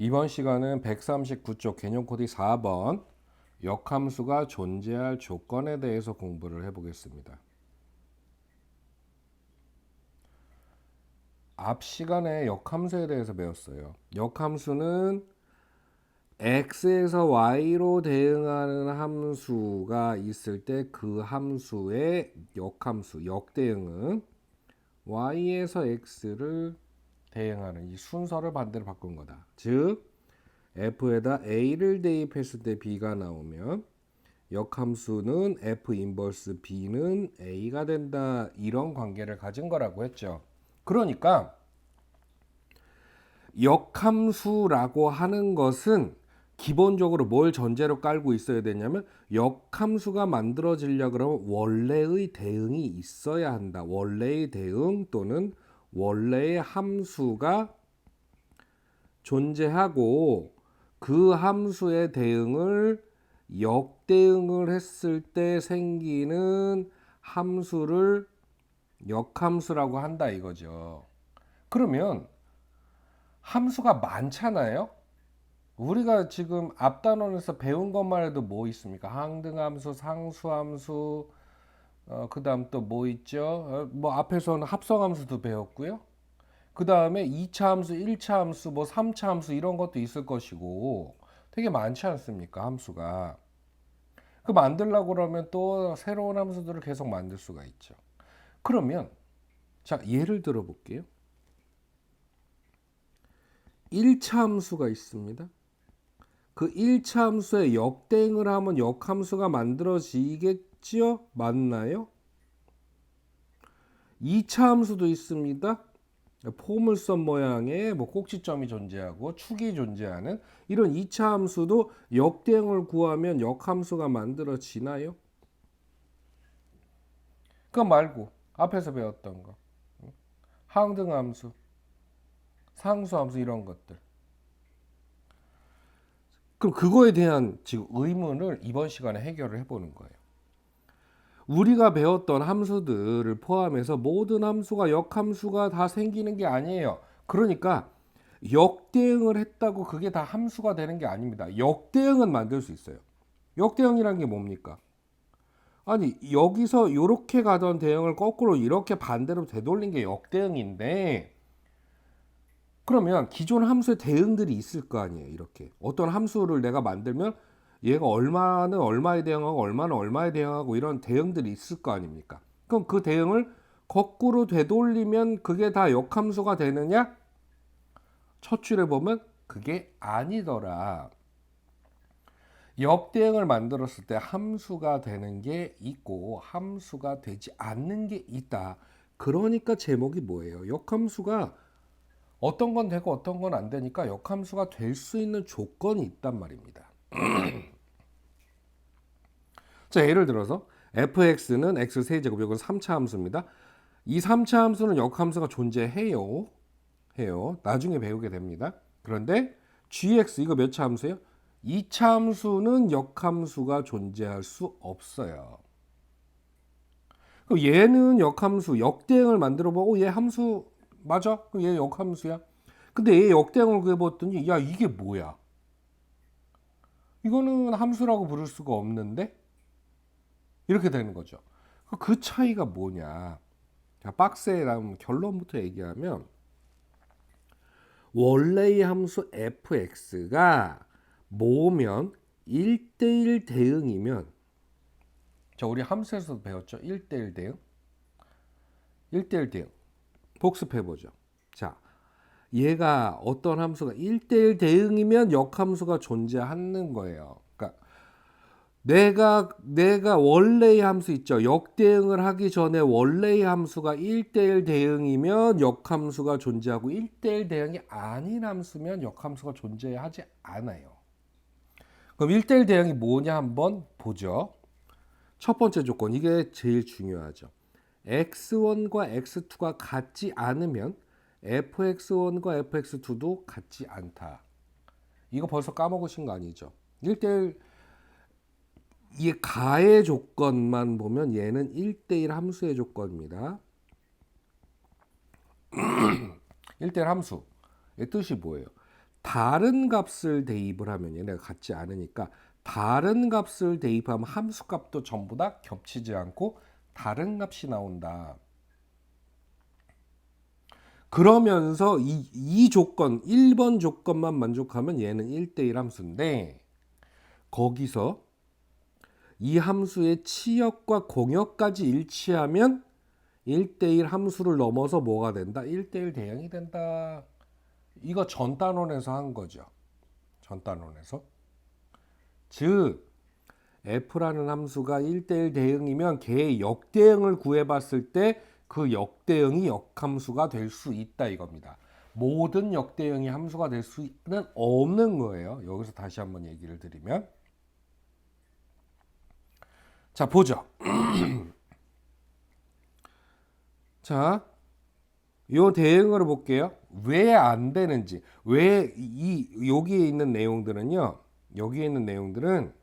이번 시간은 139쪽 개념 코드 4번 역함수가 존재할 조건에 대해서 공부를 해보겠습니다. 앞 시간에 역함수에 대해서 배웠어요. 역함수는 x에서 y로 대응하는 함수가 있을 때 그 함수의 역함수, 역대응은 y에서 x를 대응하는 이 순서를 반대로 바꾼 거다. 즉 f에다 a를 대입했을 때 b가 나오면 역함수는 f 인버스 b는 a가 된다. 이런 관계를 가진 거라고 했죠. 그러니까 역함수라고 하는 것은 기본적으로 뭘 전제로 깔고 있어야 되냐면 역함수가 만들어지려 그러면 원래의 대응이 있어야 한다. 원래의 대응 또는 원래의 함수가 존재하고 그 함수의 대응을 역대응을 했을 때 생기는 함수를 역함수라고 한다 이거죠. 그러면 함수가 많잖아요. 우리가 지금 앞 단원에서 배운 것만 해도 뭐 있습니까? 항등함수, 상수함수, 그 다음 또 뭐 있죠? 뭐 앞에서는 합성함수도 배웠고요. 그 다음에 2차 함수, 1차 함수, 뭐 3차 함수 이런 것도 있을 것이고 되게 많지 않습니까? 함수가. 그 만들려고 그러면 또 새로운 함수들을 계속 만들 수가 있죠. 그러면 자, 예를 들어 볼게요. 1차 함수가 있습니다. 그 1차 함수에 역대응을 하면 역함수가 만들어지겠지요? 맞나요? 2차 함수도 있습니다. 포물선 모양의 뭐 꼭지점이 존재하고 축이 존재하는 이런 2차 함수도 역대응을 구하면 역함수가 만들어지나요? 그거 말고 앞에서 배웠던 거 항등함수, 상수함수 이런 것들. 그럼 그거에 대한 지금 의문을 이번 시간에 해결을 해보는 거예요. 우리가 배웠던 함수들을 포함해서 모든 함수가 역함수가 다 생기는 게 아니에요. 그러니까 역대응을 했다고 그게 다 함수가 되는 게 아닙니다. 역대응은 만들 수 있어요. 역대응이란 게 뭡니까? 아니 여기서 이렇게 가던 대응을 거꾸로 이렇게 반대로 되돌린 게 역대응인데 그러면 기존 함수의 대응들이 있을 거 아니에요. 이렇게 어떤 함수를 내가 만들면 얘가 얼마는 얼마에 대응하고 얼마는 얼마에 대응하고 이런 대응들이 있을 거 아닙니까? 그럼 그 대응을 거꾸로 되돌리면 그게 다 역함수가 되느냐? 첫 줄에 보면 그게 아니더라. 역대응을 만들었을 때 함수가 되는 게 있고 함수가 되지 않는 게 있다. 그러니까 제목이 뭐예요? 역함수가 어떤 건 되고 어떤 건 안 되니까 역함수가 될 수 있는 조건이 있단 말입니다. 자, 예를 들어서 fx는 x 세제곱 이건 3차 함수입니다. 이 3차 함수는 역함수가 존재해요. 나중에 배우게 됩니다. 그런데 gx 이거 몇 차 함수예요? 2차 함수는 역함수가 존재할 수 없어요. 그럼 얘는 역함수, 역대응을 만들어 보고 얘 함수 맞아? 그럼 얘 역함수야. 근데 얘 역대응을 구해봤더니 야 이게 뭐야? 이거는 함수라고 부를 수가 없는데 이렇게 되는 거죠. 그 차이가 뭐냐? 자, 박스에랑 결론부터 얘기하면 원래의 함수 fx가 모으면 1대1 대응이면 자, 우리 함수에서도 배웠죠. 1대1 대응. 1대1 대응. 복습해보죠. 자, 얘가 어떤 함수가 1대1 대응이면 역함수가 존재하는 거예요. 그러니까 내가 원래의 함수 있죠. 역대응을 하기 전에 원래의 함수가 1대1 대응이면 역함수가 존재하고 1대1 대응이 아닌 함수면 역함수가 존재하지 않아요. 그럼 1대1 대응이 뭐냐 한번 보죠. 첫 번째 조건 이게 제일 중요하죠. x1과 x2가 같지 않으면 fx1과 fx2도 같지 않다. 이거 벌써 까먹으신 거 아니죠? 1대1 이 가의 조건만 보면 얘는 1대1 함수의 조건입니다. 1대1 함수의 뜻이 뭐예요? 다른 값을 대입을 하면 얘네가 같지 않으니까 다른 값을 대입하면 함수값도 전부 다 겹치지 않고 다른 값이 나온다. 그러면서 이 조건 1번 조건만 만족하면 얘는 1대1 함수인데 거기서 이 함수의 치역과 공역까지 일치하면 1대1 함수를 넘어서 뭐가 된다? 1대1 대응이 된다. 이거 전 단원에서 한 거죠. 전 단원에서. 즉 f라는 함수가 1대1 대응이면 걔의 역대응을 구해봤을 때 그 역대응이 역함수가 될 수 있다 이겁니다. 모든 역대응이 함수가 될 수는 없는 거예요. 여기서 다시 한번 얘기를 드리면 자 보죠. 자, 요 대응을 볼게요. 왜 안 되는지. 왜 여기에 있는 내용들은요. 여기에 있는 내용들은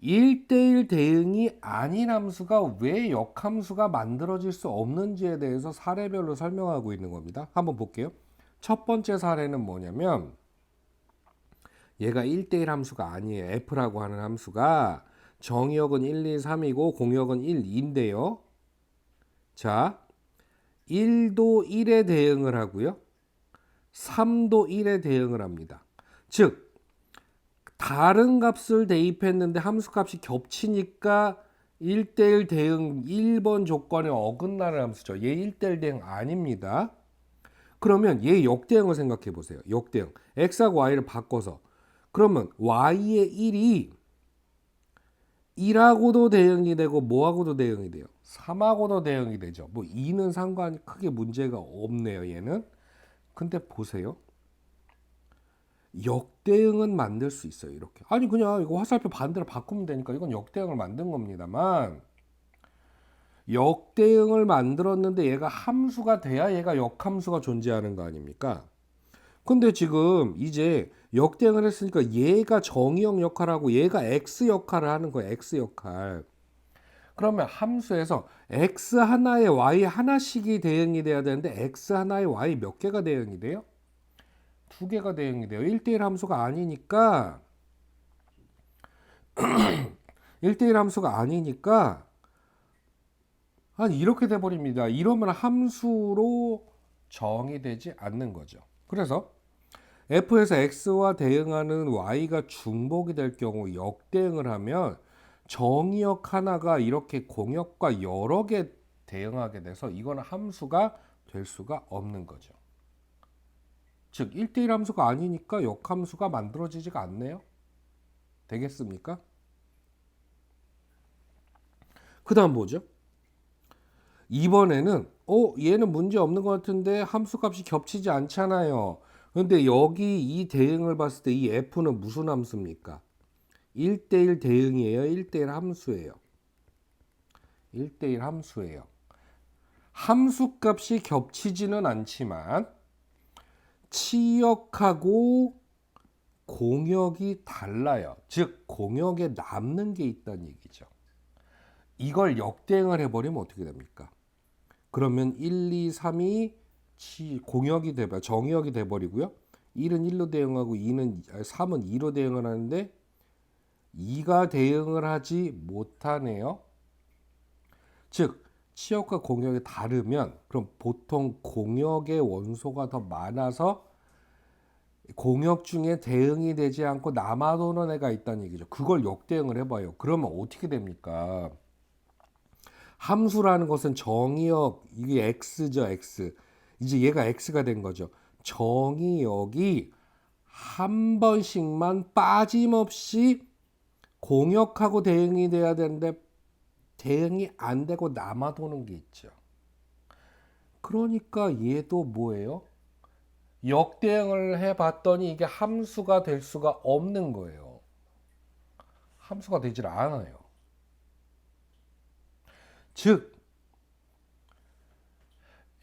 1대1 대응이 아닌 함수가 왜 역함수가 만들어질 수 없는지에 대해서 사례별로 설명하고 있는 겁니다. 한번 볼게요. 첫 번째 사례는 뭐냐면 얘가 1대1 함수가 아니에요. f라고 하는 함수가 정의역은 1, 2, 3이고 공역은 1, 2인데요. 자, 1도 1에 대응을 하고요. 3도 1에 대응을 합니다. 즉 다른 값을 대입했는데 함수 값이 겹치니까 1대1 대응 1번 조건에 어긋나는 함수죠. 얘 1대1 대응 아닙니다. 그러면 얘 역대응을 생각해 보세요. 역대응. x하고 y를 바꿔서. 그러면 y의 1이 1하고도 대응이 되고 뭐하고도 대응이 돼요? 3하고도 대응이 되죠. 뭐 2는 상관이 크게 문제가 없네요. 얘는. 근데 보세요. 역대응은 만들 수 있어요. 이렇게. 아니 그냥 이거 화살표 반대로 바꾸면 되니까 이건 역대응을 만든 겁니다만 역대응을 만들었는데 얘가 함수가 돼야 얘가 역함수가 존재하는 거 아닙니까? 근데 지금 이제 역대응을 했으니까 얘가 정의역 역할하고 얘가 x 역할을 하는 거예요. x 역할. 그러면 함수에서 x 하나에 y 하나씩이 대응이 돼야 되는데 x 하나에 y 몇 개가 대응이 돼요? 두 개가 대응이 돼요. 1대1 함수가 아니니까 1대1 함수가 아니니까 한 이렇게 돼 버립니다. 이러면 함수로 정의되지 않는 거죠. 그래서 f에서 x와 대응하는 y가 중복이 될 경우 역대응을 하면 정의역 하나가 이렇게 공역과 여러 개 대응하게 돼서 이거는 함수가 될 수가 없는 거죠. 즉 1대1 함수가 아니니까 역함수가 만들어지지가 않네요. 되겠습니까? 그 다음 뭐죠? 이번에는 얘는 문제 없는 것 같은데 함수값이 겹치지 않잖아요. 근데 여기 이 대응을 봤을 때 이 f는 무슨 함수입니까? 1대1 대응이에요? 1대1 함수예요? 1대1 함수예요. 함수값이 겹치지는 않지만 치역하고 공역이 달라요. 즉 공역에 남는 게 있다는 얘기죠. 이걸 역대응을 해버리면 어떻게 됩니까? 그러면 1, 2, 3이 공역이 돼버 정의역이 돼버리고요. 1은 1로 대응하고 3은 2로 대응을 하는데 2가 대응을 하지 못하네요. 즉 치역과 공역이 다르면 그럼 보통 공역의 원소가 더 많아서 공역 중에 대응이 되지 않고 남아도는 애가 있다는 얘기죠. 그걸 역대응을 해봐요. 그러면 어떻게 됩니까? 함수라는 것은 정의역, 이게 x죠, x. 이제 얘가 x가 된 거죠. 정의역이 한 번씩만 빠짐없이 공역하고 대응이 돼야 되는데 대응이 안 되고 남아도는 게 있죠. 그러니까 얘도 뭐예요? 역대응을 해봤더니 이게 함수가 될 수가 없는 거예요. 함수가 되질 않아요. 즉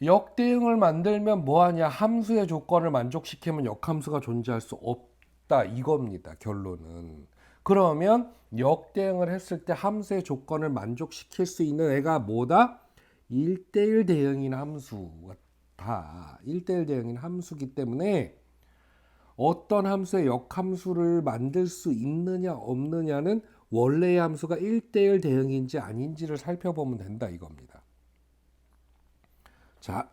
역대응을 만들면 뭐하냐? 함수의 조건을 만족시키면 역함수가 존재할 수 없다 이겁니다. 결론은. 그러면 역대응을 했을 때 함수의 조건을 만족시킬 수 있는 애가 뭐다? 1대1 대응인 함수다. 1대1 대응인 함수기 때문에 어떤 함수의 역함수를 만들 수 있느냐 없느냐는 원래의 함수가 1대1 대응인지 아닌지를 살펴보면 된다 이겁니다. 자,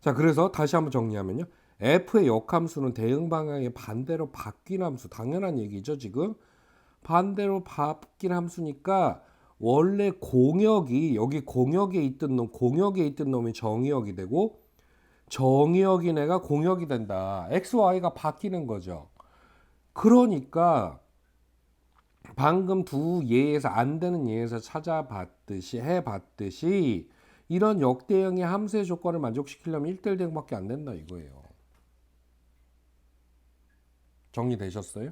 자 그래서 다시 한번 정리하면요. f의 역함수는 대응 방향의 반대로 바뀐 함수. 당연한 얘기죠 지금. 반대로 바뀐 함수니까 원래 공역이 여기 공역에 있던 놈이 정의역이 되고 정의역인 애가 공역이 된다. XY가 바뀌는 거죠. 그러니까 방금 두 예에서 안 되는 예에서 찾아봤듯이 해봤듯이 이런 역대형의 함수의 조건을 만족시키려면 1대1 대응밖에 안 된다 이거예요. 정리되셨어요?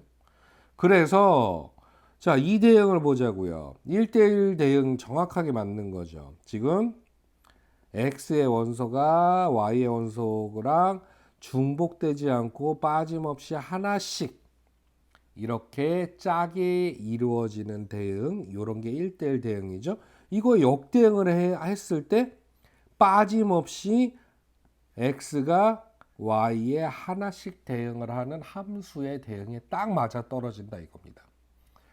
그래서 자, 이 대응을 보자고요. 1대1 대응 정확하게 맞는 거죠. 지금 x의 원소가 y의 원소랑 중복되지 않고 빠짐없이 하나씩 이렇게 짜게 이루어지는 대응, 이런 게 1대1 대응이죠. 이거 역대응을 했을 때 빠짐없이 x가 y에 하나씩 대응을 하는 함수의 대응에 딱 맞아 떨어진다 이겁니다.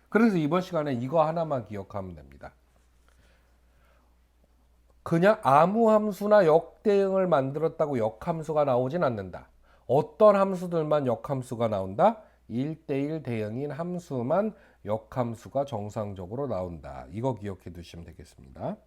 그래서 이번 시간에 이거 하나만 기억하면 됩니다. 그냥 아무 함수나 역대응을 만들었다고 역함수가 나오진 않는다. 어떤 함수들만 역함수가 나온다? 1대1 대응인 함수만 역함수가 정상적으로 나온다. 이거 기억해 두시면 되겠습니다.